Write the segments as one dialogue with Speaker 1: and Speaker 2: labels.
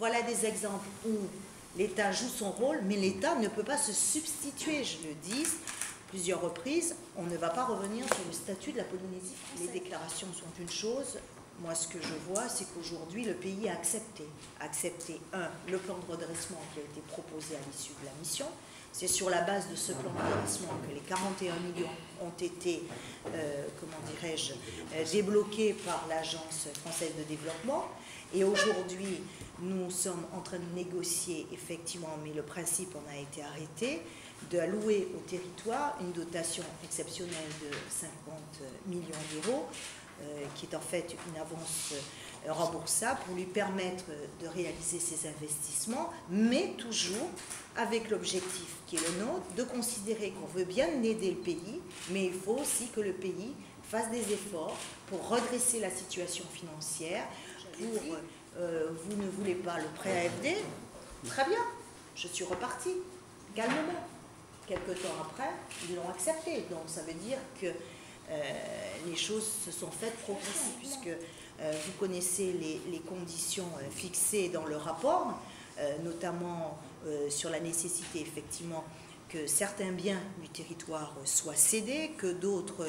Speaker 1: Voilà des exemples où l'État joue son rôle, mais l'État ne peut pas se substituer, je le dis plusieurs reprises, on ne va pas revenir sur le statut de la Polynésie française. Les déclarations sont une chose, moi ce que je vois c'est qu'aujourd'hui le pays a accepté, le plan de redressement qui a été proposé à l'issue de la mission. C'est sur la base de ce plan de redressement que les 41 millions ont été, débloqués par l'Agence française de développement. Et aujourd'hui, nous sommes en train de négocier, effectivement, mais le principe en a été arrêté, d'allouer au territoire une dotation exceptionnelle de 50 millions d'euros, qui est en fait une avance remboursable pour lui permettre de réaliser ses investissements, mais toujours avec l'objectif qui est le nôtre, de considérer qu'on veut bien aider le pays, mais il faut aussi que le pays fasse des efforts pour redresser la situation financière, vous ne voulez pas le prêt AFD, très bien, je suis repartie, calmement. Quelque temps après, ils l'ont accepté, donc ça veut dire que les choses se sont faites progressivement, puisque vous connaissez les conditions fixées dans le rapport, notamment sur la nécessité effectivement que certains biens du territoire soient cédés, que d'autres,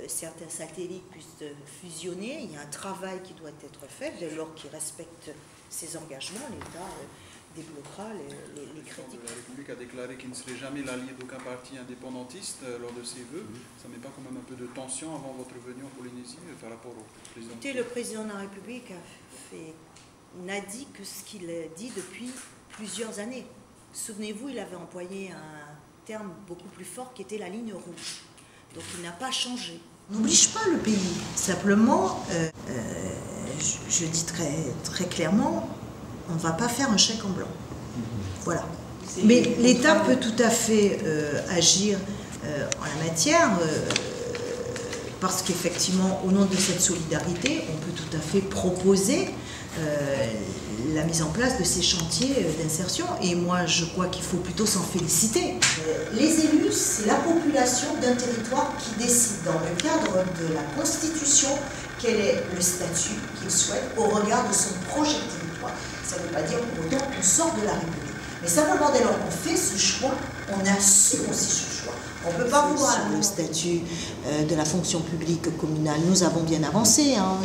Speaker 1: certains satellites puissent fusionner. Il y a un travail qui doit être fait, dès lors qu'ils respectent ses engagements, l'État débloquera les crédits.
Speaker 2: La République a déclaré qu'il ne serait jamais l'allié d'aucun parti indépendantiste lors de ses vœux. Ça ne met pas quand même un peu de tension avant votre venue en Polynésie par rapport au président?
Speaker 1: Écoutez, le président de la République n'a dit que ce qu'il dit depuis plusieurs années. Souvenez-vous, il avait employé un terme beaucoup plus fort qui était la ligne rouge. Donc il n'a pas changé. On n'oblige pas le pays. Simplement, je dis très clairement, on ne va pas faire un chèque en blanc. Voilà. Mais l'État peut tout à fait agir en la matière, parce qu'effectivement, au nom de cette solidarité, on peut tout à fait proposer la mise en place de ces chantiers d'insertion. Et moi, je crois qu'il faut plutôt s'en féliciter. Les élus, c'est la population d'un territoire qui décide, dans le cadre de la Constitution, quel est le statut qu'il souhaite au regard de son projet de territoire. Ça ne veut pas dire pour autant qu'on sort de la République. Mais simplement, dès lors qu'on fait ce choix, on assume aussi ce choix. On ne peut pas vouloir le statut de la fonction publique communale. Nous avons bien avancé. Hein.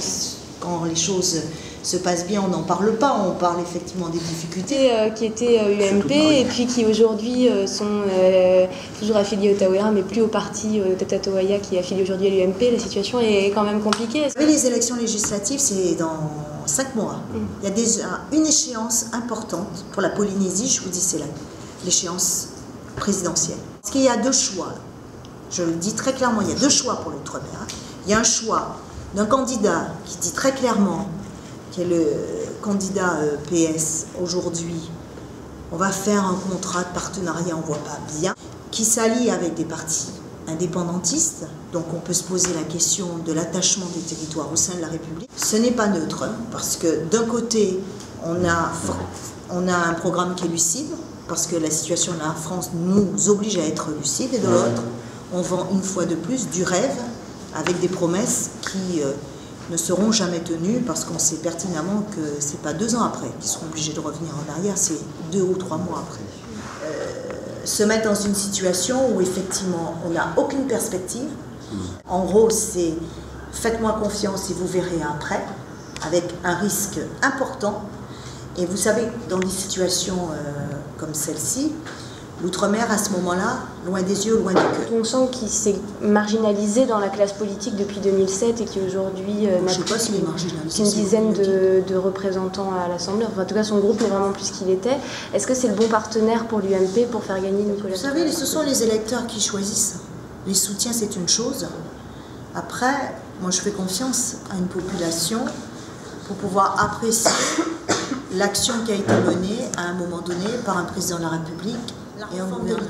Speaker 1: Quand les choses se passent bien, on n'en parle pas. On parle effectivement des difficultés.
Speaker 3: Qui étaient UMP et puis qui aujourd'hui sont toujours affiliés au Taouéra, mais plus au parti Tata Tawaya qui est affilié aujourd'hui à l'UMP. La situation est quand même compliquée.
Speaker 1: Les élections législatives, c'est dans 5 mois. Il y a déjà une échéance importante pour la Polynésie, je vous dis, c'est l'échéance présidentielle. Parce qu'il y a deux choix. Je le dis très clairement, il y a deux choix pour l'outre-mer. Il y a un choix d'un candidat qui dit très clairement, qui est le candidat PS aujourd'hui, on va faire un contrat de partenariat, on ne voit pas bien, qui s'allie avec des partis indépendantistes, donc on peut se poser la question de l'attachement des territoires au sein de la République. Ce n'est pas neutre, parce que d'un côté, on a un programme qui est lucide, parce que la situation de la France nous oblige à être lucide, et de l'autre, on vend une fois de plus du rêve, avec des promesses qui ne seront jamais tenues, parce qu'on sait pertinemment que ce n'est pas 2 ans après qu'ils seront obligés de revenir en arrière, c'est 2 ou 3 mois après. Se mettre dans une situation où effectivement on n'a aucune perspective. En gros, c'est faites-moi confiance et vous verrez après, avec un risque important. Et vous savez, dans des situations comme celle-ci, l'outre-mer, à ce moment-là, loin des yeux, loin du cœur.
Speaker 3: On sent qu'il s'est marginalisé dans la classe politique depuis 2007 et qui aujourd'hui n'a plus une dizaine de représentants à l'Assemblée. Enfin, en tout cas, son groupe n'est vraiment plus ce qu'il était. Est-ce que c'est le bon partenaire pour l'UMP pour faire gagner Nicolas?
Speaker 1: Vous savez, ce sont les électeurs qui choisissent. Les soutiens, c'est une chose. Après, moi, je fais confiance à une population pour pouvoir apprécier l'action qui a été menée à un moment donné par un président de la République et un gouvernement.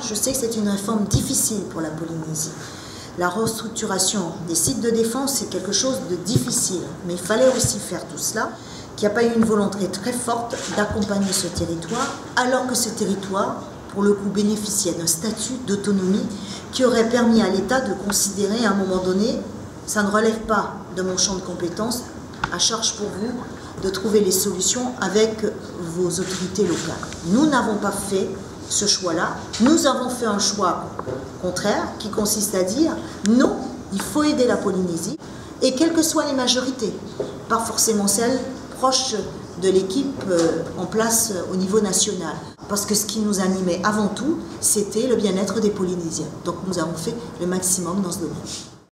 Speaker 1: Je sais que c'est une réforme difficile pour la Polynésie. La restructuration des sites de défense, c'est quelque chose de difficile. Mais il fallait aussi faire tout cela, qu'il n'y a pas eu une volonté très forte d'accompagner ce territoire, alors que ce territoire, pour le coup, bénéficiait d'un statut d'autonomie qui aurait permis à l'État de considérer à un moment donné, ça ne relève pas de mon champ de compétences, à charge pour vous de trouver les solutions avec vos autorités locales. Nous n'avons pas fait ce choix-là. Nous avons fait un choix contraire qui consiste à dire non, il faut aider la Polynésie et quelles que soient les majorités, pas forcément celles proches de l'équipe en place au niveau national. Parce que ce qui nous animait avant tout, c'était le bien-être des Polynésiens. Donc nous avons fait le maximum dans ce domaine.